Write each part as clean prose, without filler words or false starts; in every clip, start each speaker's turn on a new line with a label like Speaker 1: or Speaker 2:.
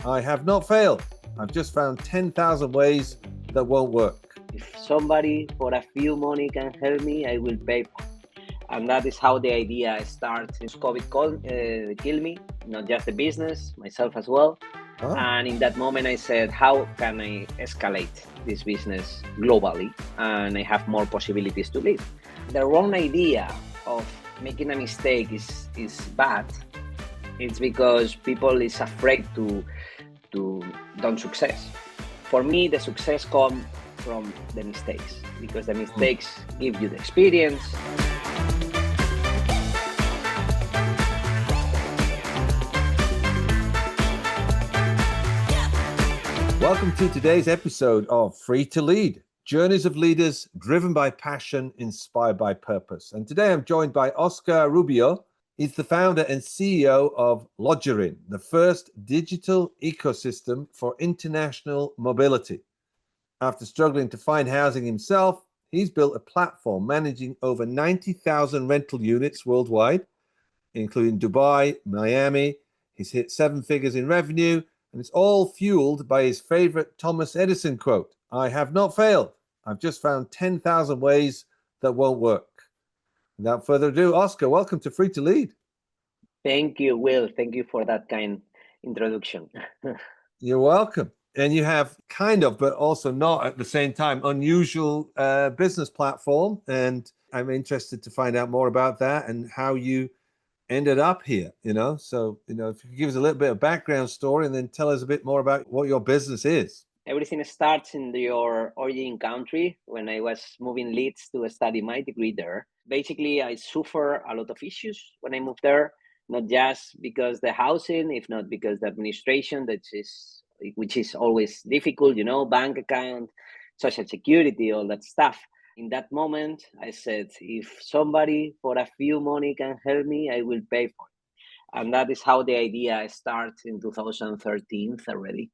Speaker 1: I have not failed. I've just found 10,000 ways that won't work.
Speaker 2: If somebody for a few money can help me, I will pay for it. And that is how the idea starts. Since COVID killed me, not just the business, myself as well.
Speaker 1: Oh,
Speaker 2: And in that moment, I said, how can I escalate this business globally? And I have more possibilities to live. The wrong idea of making a mistake is bad. It's because people is afraid to don't success. For me, the success comes from the mistakes, because the mistakes give you the experience.
Speaker 1: welcome to today's episode of Free to Lead, Journeys of Leaders Driven by Passion, Inspired by Purpose. And today I'm joined by Oscar Rubio. He's the founder and CEO of Lodgerin, the first digital ecosystem for international mobility. After struggling to find housing himself, he's built a platform managing over 90,000 rental units worldwide, including Dubai, Miami. He's hit 7 figures in revenue, and it's all fueled by his favorite Thomas Edison quote, "I have not failed. I've just found 10,000 ways that won't work." Without further ado, Oscar, welcome to Free to Lead.
Speaker 2: Thank you, Will. Thank you for that kind introduction.
Speaker 1: You're welcome. And you have kind of, but also not at the same time, unusual business platform. And I'm interested to find out more about that and how you ended up here, So, if you could give us a little bit of background story and then tell us a bit more about what your business is.
Speaker 2: Everything starts in your origin country. When I was moving Leeds to study my degree there, basically I suffer a lot of issues when I moved there, not just because the housing, if not because the administration, which is always difficult, bank account, social security, all that stuff. In that moment, I said, if somebody for a few money can help me, I will pay for it. And that is how the idea starts in 2013 already.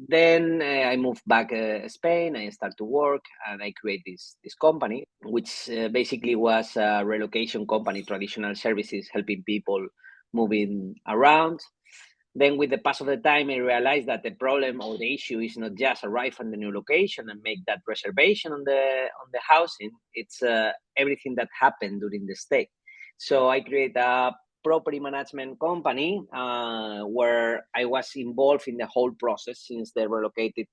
Speaker 2: Then I moved back Spain. I started to work, and I created this company, which basically was a relocation company, traditional services, helping people moving around. Then with the pass of the time, I realized that the problem or the issue is not just arrive on the new location and make that reservation on the housing. It's everything that happened during the stay. So I created a property management company where I was involved in the whole process since the relocated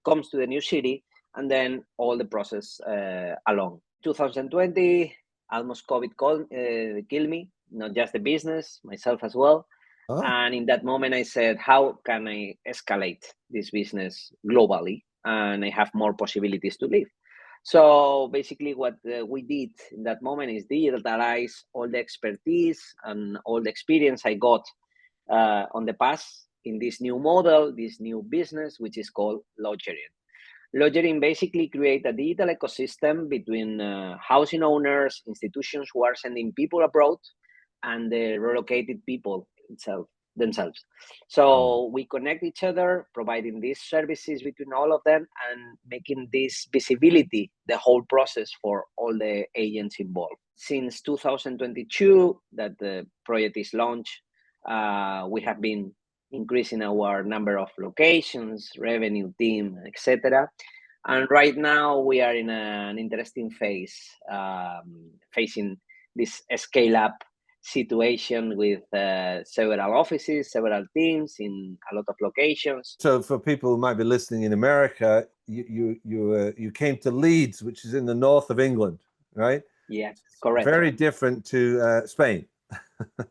Speaker 2: comes to the new city, and then all the process along. 2020, almost COVID killed me, not just the business, myself as well.
Speaker 1: Oh,
Speaker 2: And in that moment, I said, how can I escalate this business globally? And I have more possibilities to live. So basically, what we did in that moment is digitalize all the expertise and all the experience I got on the past in this new model, this new business, which is called Lodgerin. Lodgerin basically create a digital ecosystem between housing owners, institutions who are sending people abroad, and the relocated people themselves. So we connect each other, providing these services between all of them and making this visibility, the whole process for all the agents involved. Since 2022 that the project is launched, we have been increasing our number of locations, revenue team, etc. And right now we are in an interesting phase, facing this scale up situation with several offices, several teams in a lot of locations.
Speaker 1: so for people who might be listening in America, you came to Leeds, which is in the north of England, right?
Speaker 2: Yeah, correct.
Speaker 1: Very different to Spain.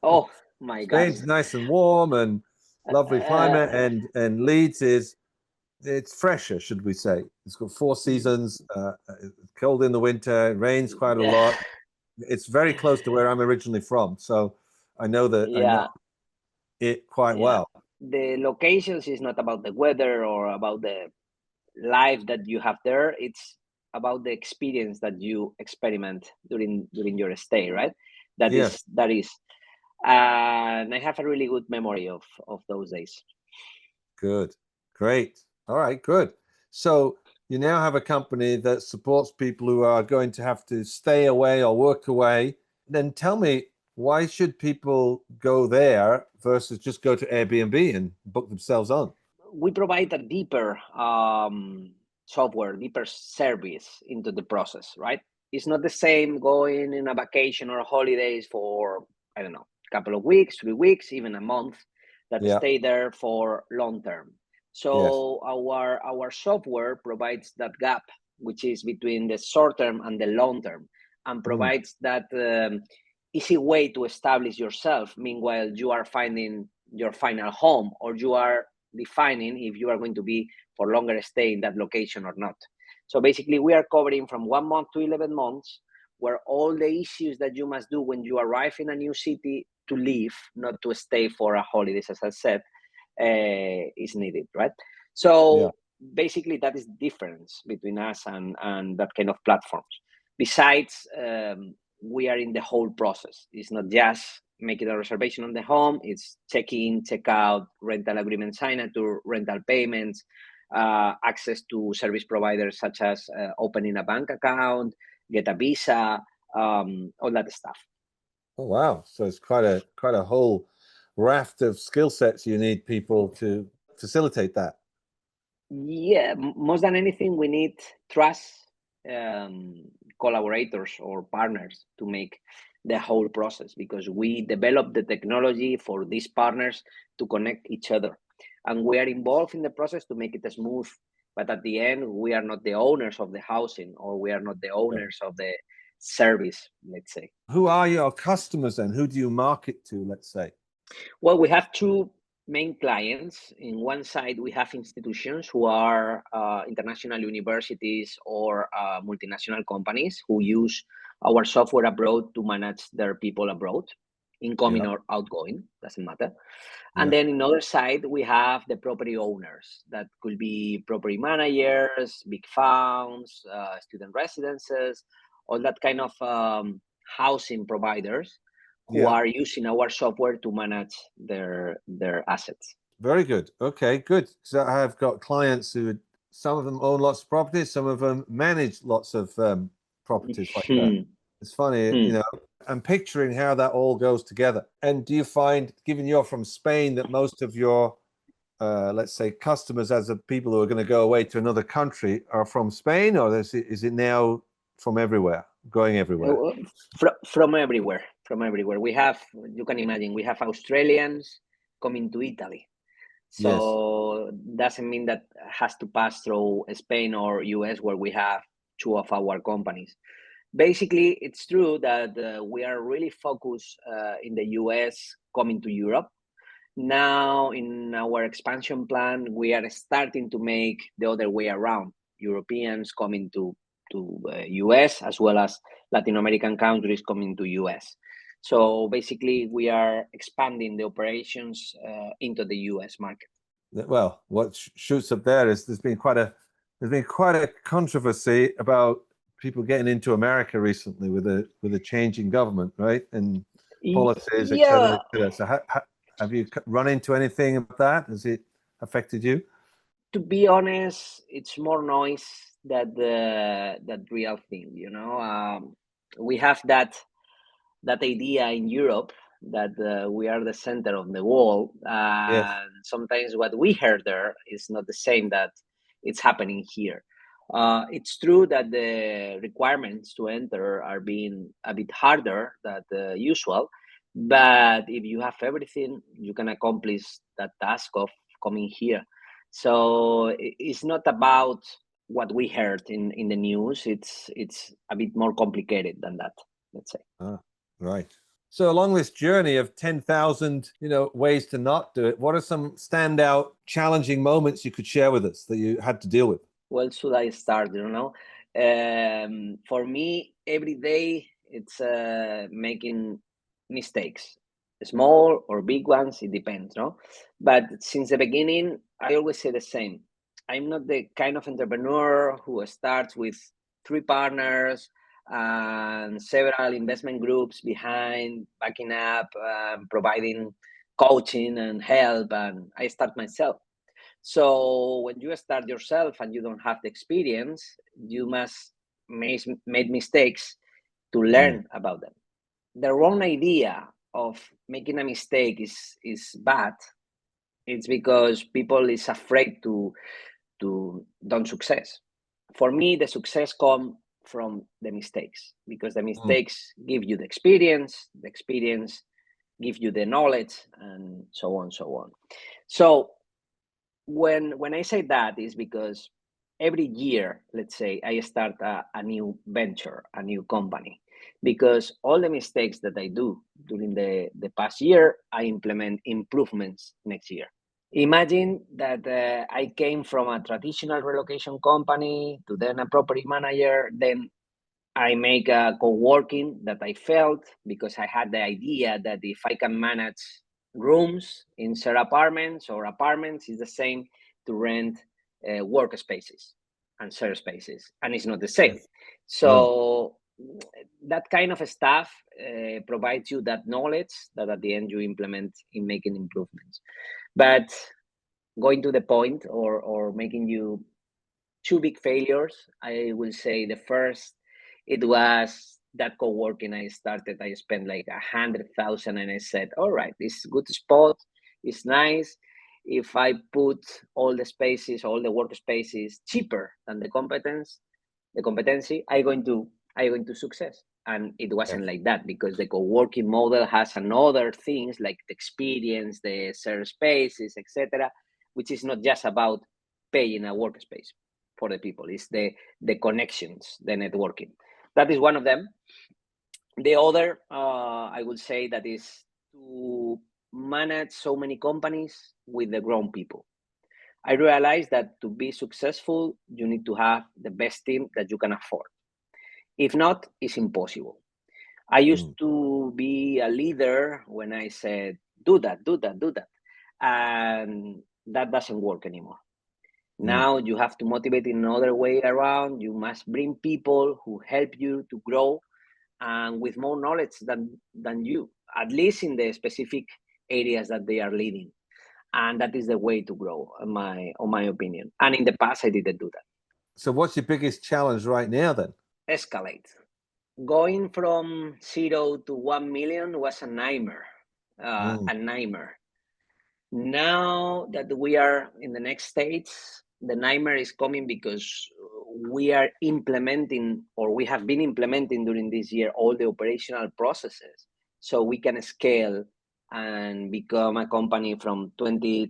Speaker 2: Oh my God.
Speaker 1: Spain's nice and warm and lovely climate, and Leeds it's fresher, should we say? It's got 4 seasons. Cold in the winter, it rains quite a lot. It's very close to where I'm originally from, so I know it quite well.
Speaker 2: The locations is not about the weather or about the life that you have there. It's about the experience that you experiment during your stay, right?
Speaker 1: Yes.
Speaker 2: That is. And I have a really good memory of those days.
Speaker 1: Good. Great. All right, good. So you now have a company that supports people who are going to have to stay away or work away. Then tell me, why should people go there versus just go to Airbnb and book themselves on?
Speaker 2: we provide a deeper software, deeper service into the process, right? It's not the same going in a vacation or holidays for, I don't know, a couple of weeks, 3 weeks, even a month, that
Speaker 1: Yeah.
Speaker 2: stay there for long term.
Speaker 1: Yes.
Speaker 2: So our software provides that gap, which is between the short term and the long term, and
Speaker 1: Mm.
Speaker 2: provides that easy way to establish yourself. Meanwhile, you are finding your final home, or you are defining if you are going to be for longer stay in that location or not. So basically, we are covering from 1 month to 11 months, where all the issues that you must do when you arrive in a new city to leave, not to stay for a holidays, as I said, is needed, right?
Speaker 1: Yeah.
Speaker 2: So basically, that is the difference between us and that kind of platforms. Besides, we are in the whole process. It's not just making a reservation on the home, it's check in, check out, rental agreement signature, rental payments, access to service providers such as opening a bank account, get a visa, all that stuff.
Speaker 1: Oh wow. So it's quite a whole raft of skill sets you need people to facilitate that.
Speaker 2: Yeah, most than anything, we need trust, um, collaborators or partners to make the whole process, because we develop the technology for these partners to connect each other. And we are involved in the process to make it smooth. But at the end, we are not the owners of the housing, or we are not the
Speaker 1: Yeah.
Speaker 2: owners of the service, let's say.
Speaker 1: Who are your customers then? Who do you market to, let's say?
Speaker 2: Well, we have two main clients. In one side, we have institutions who are international universities or multinational companies who use our software abroad to manage their people abroad, incoming
Speaker 1: Yeah.
Speaker 2: or outgoing, doesn't matter. And
Speaker 1: Yeah.
Speaker 2: then in other side, we have the property owners. That could be property managers, big funds, student residences, all that kind of housing providers who
Speaker 1: Yeah.
Speaker 2: are using our software to manage their assets.
Speaker 1: Very good. Okay, good. So I have got clients who, some of them own lots of properties, some of them manage lots of properties like that.
Speaker 2: Hmm.
Speaker 1: It's funny,
Speaker 2: Hmm.
Speaker 1: I'm picturing how that all goes together. And do you find, given you're from Spain, that most of your, let's say, customers as of people who are going to go away to another country are from Spain, or is it now from everywhere, going everywhere?
Speaker 2: From everywhere, from everywhere. We have, you can imagine, we have Australians coming to Italy.
Speaker 1: Yes.
Speaker 2: So doesn't mean that has to pass through Spain or US, where we have two of our companies. Basically, it's true that we are really focused in the US coming to Europe. Now, in our expansion plan, we are starting to make the other way around. Europeans coming to US, as well as Latin American countries coming to US. So basically, we are expanding the operations into the US market.
Speaker 1: Well, what shoots up there is there's been quite a controversy about people getting into America recently with a change in government, right? And policies, et cetera,
Speaker 2: Yeah,
Speaker 1: et cetera. So have you run into anything about that? Has it affected you?
Speaker 2: to be honest, it's more noise than that real thing. We have that idea in Europe that we are the center of the world,
Speaker 1: Yes.
Speaker 2: and sometimes what we heard there is not the same that it's happening here. It's true that the requirements to enter are being a bit harder than the usual, but if you have everything, you can accomplish that task of coming here. So it's not about what we heard in the news. It's a bit more complicated than that, let's say.
Speaker 1: Ah, right. So along this journey of 10,000, ways to not do it, what are some standout challenging moments you could share with us that you had to deal with?
Speaker 2: Well, should I start? For me, every day it's making mistakes, small or big ones. It depends, no. But since the beginning, I always say the same. I'm not the kind of entrepreneur who starts with three partners and several investment groups behind, backing up, providing coaching and help, and I start myself. So when you start yourself and you don't have the experience, you must make mistakes to
Speaker 1: Mm.
Speaker 2: learn about them. The wrong idea of making a mistake is bad, It's because people is afraid to don't success. For me, the success come from the mistakes, because the mistakes give you the experience give you the knowledge, and so on, so on. So when I say that is because every year, let's say, I start a new venture, a new company, because all the mistakes that I do during the past year, I implement improvements next year. Imagine that I came from a traditional relocation company to then a property manager, then I make a co-working that I felt, because I had the idea that if I can manage rooms in shared apartments or apartments, it's the same to rent workspaces and share spaces, and it's not the same.
Speaker 1: Yes. No.
Speaker 2: So that kind of stuff provides you that knowledge that at the end you implement in making improvements. But going to the point, or making you two big failures, I will say the first, it was that co-working I started. I spent like 100,000, and I said, all right, this is a good spot, it's nice. If I put all the spaces, all the workspaces cheaper than the competency, I going to success. And it wasn't
Speaker 1: Yes.
Speaker 2: like that, because the co-working model has another things like the experience, the shared spaces, etc., which is not just about paying a workspace for the people. It's the connections, the networking. That is one of them. The other, I would say, that is to manage so many companies with the grown people. I realized that to be successful, you need to have the best team that you can afford. If not, it's impossible. I used
Speaker 1: Mm.
Speaker 2: to be a leader when I said, do that, do that, do that. And that doesn't work anymore.
Speaker 1: Mm.
Speaker 2: Now you have to motivate in another way around. You must bring people who help you to grow and with more knowledge than you, at least in the specific areas that they are leading. And that is the way to grow, on my opinion. And in the past, I didn't do that.
Speaker 1: So what's your biggest challenge right now then?
Speaker 2: Escalate. Going from 0 to 1 million was a nightmare.
Speaker 1: Mm.
Speaker 2: A nightmare. Now that we are in the next stage, the nightmare is coming because we are implementing, or we have been implementing during this year, all the operational processes, so we can scale and become a company from 20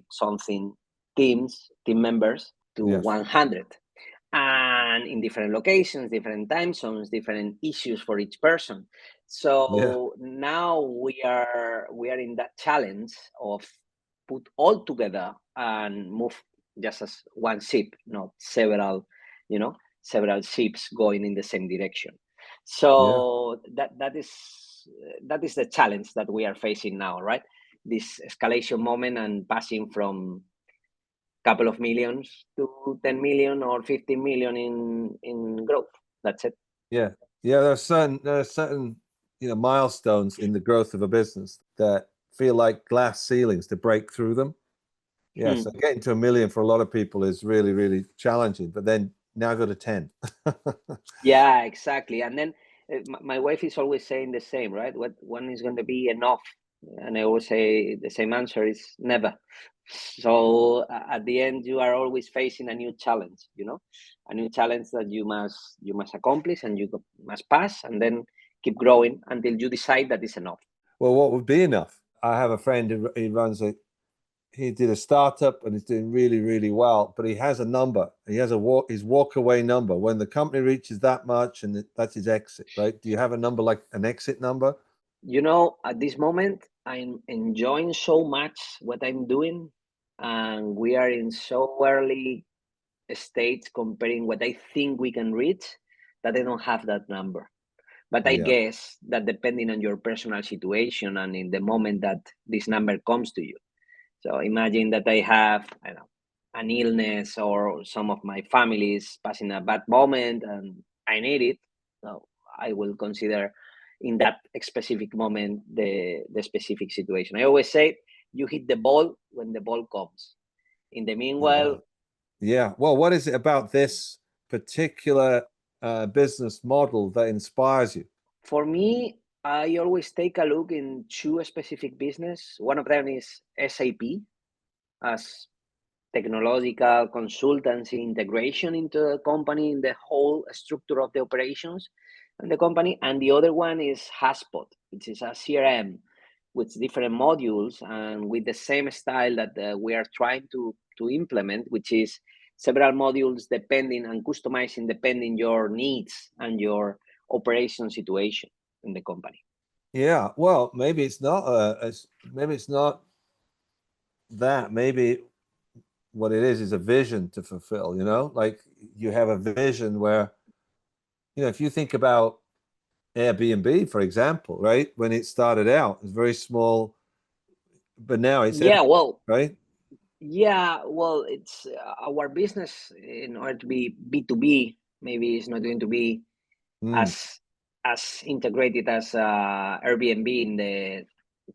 Speaker 2: something team members to
Speaker 1: Yes.
Speaker 2: 100, and in different locations, different time zones, different issues for each person.
Speaker 1: Yeah.
Speaker 2: So now we are in that challenge of put all together and move just as one ship, not several ships going in the same direction.
Speaker 1: Yeah.
Speaker 2: So that is the challenge that we are facing now, right? This escalation moment, and passing from couple of millions to 10 million or 15 million in growth. That's it.
Speaker 1: Yeah. Yeah. There are certain milestones in the growth of a business that feel like glass ceilings to break through them. Yeah. So getting to 1 million for a lot of people is really, really challenging. But then now go to 10.
Speaker 2: Yeah, exactly. And then my wife is always saying the same, right? What one is going to be enough? And I always say the same answer is never. So at the end, you are always facing a new challenge, a new challenge that you must accomplish, and you must pass, and then keep growing until you decide that is enough.
Speaker 1: Well, what would be enough? I have a friend who he did a startup and he's doing really, really well, but he has a number. He has his walk away number. When the company reaches that much, and that's his exit, right? Do you have a number, like an exit number?
Speaker 2: At this moment, I'm enjoying so much what I'm doing, and we are in so early stage comparing what I think we can reach, that I don't have that number. But I
Speaker 1: Yeah.
Speaker 2: guess that depending on your personal situation and in the moment that this number comes to you. So imagine that I have, I don't know, an illness, or some of my family is passing a bad moment and I need it. So I will consider in that specific moment the specific situation. I always say you hit the ball when the ball comes. In the
Speaker 1: Yeah.
Speaker 2: meanwhile,
Speaker 1: Yeah. Well, what is it about this particular business model that inspires you?
Speaker 2: for me, I always take a look into a specific business. One of them is SAP. as technological consultancy integration into the company, in the whole structure of the operations and the company. And the other one is Haspot, which is a CRM with different modules and with the same style that we are trying to implement, which is several modules depending and customizing depending your needs and your operation situation in the company.
Speaker 1: Yeah, well, maybe it's not that. Maybe what it is a vision to fulfill, like you have a vision where, if you think about Airbnb, for example, right? When it started out, it was very small, but now it's right?
Speaker 2: Yeah, well, it's our business in order to be B2B, maybe it's not going to be as integrated as Airbnb in the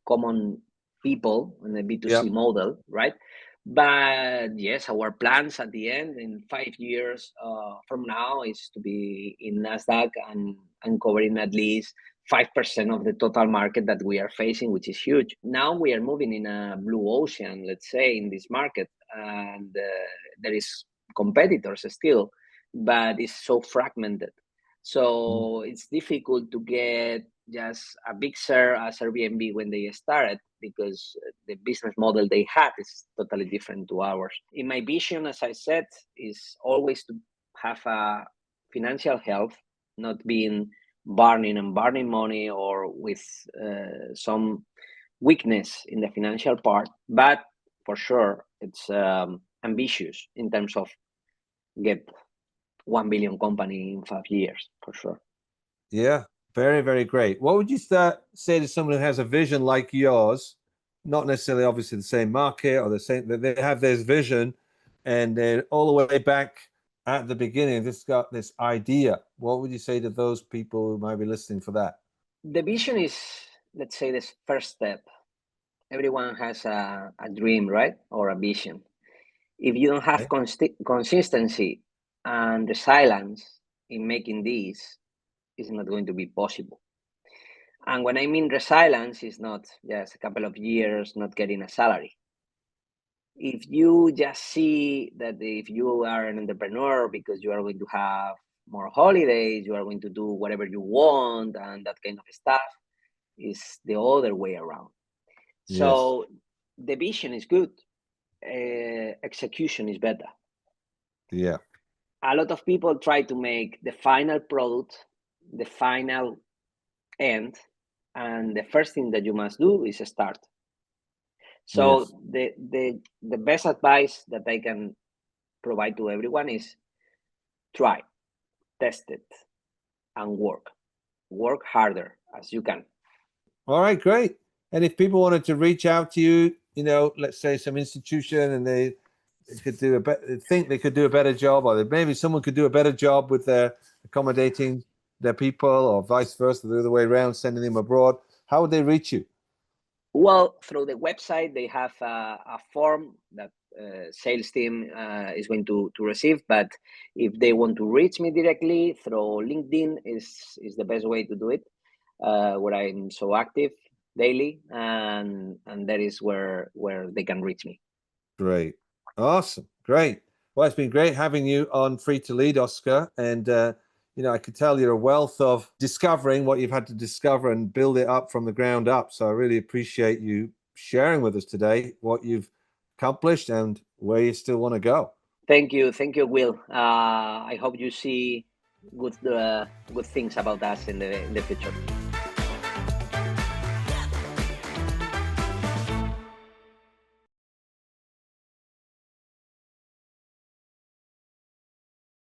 Speaker 2: common people in the B2C model, right? But yes, our plans at the end in 5 years from now is to be in Nasdaq and covering at least 5% of the total market that we are facing, which is huge. Now we are moving in a blue ocean, let's say, in this market, and there is competitors still, but it's so fragmented. So it's difficult to get just a big share as Airbnb when they started, because the business model they had is totally different to ours. In my vision, as I said, is always to have a financial health, not being burning money or with some weakness in the financial part, but for sure it's ambitious in terms of get 1 billion company in 5 years, for sure.
Speaker 1: Yeah, very, very great. What would you say to someone who has a vision like yours, not necessarily obviously the same market or the same, they have this vision and then all the way back at the beginning, this got this idea. What would you say to those people who might be listening for that?
Speaker 2: The vision is, let's say, this first step. Everyone has a dream, right? Or a vision. If you don't have consistency and resilience in making this, it's not going to be possible. And when I mean resilience, is not just a couple of years not getting a salary. If you just see that if you are an entrepreneur because you are going to have more holidays, you are going to do whatever you want and that kind of stuff, is the other way around. So the vision is good. Execution is better.
Speaker 1: Yeah.
Speaker 2: A lot of people try to make the final product, the final end, and the first thing that you must do is start. So the best advice that I can provide to everyone is try, test it, and work harder as you can.
Speaker 1: All right, great. And if people wanted to reach out to you, let's say some institution, and they could think they could do a better job, or maybe someone could do a better job with their accommodating their people, or vice versa, the other way around, sending them abroad, how would they reach you?
Speaker 2: Well, through the website, they have a form that sales team is going to receive. But if they want to reach me directly through LinkedIn, is the best way to do it, where I'm so active daily, and that is where they can reach me.
Speaker 1: Great. Awesome. Great. Well, it's been great having you on Free to Lead, Oscar. And, I could tell you're a wealth of discovering what you've had to discover and build it up from the ground up. So I really appreciate you sharing with us today what you've accomplished and where you still want to go.
Speaker 2: Thank you, Will. I hope you see good things about us in the future.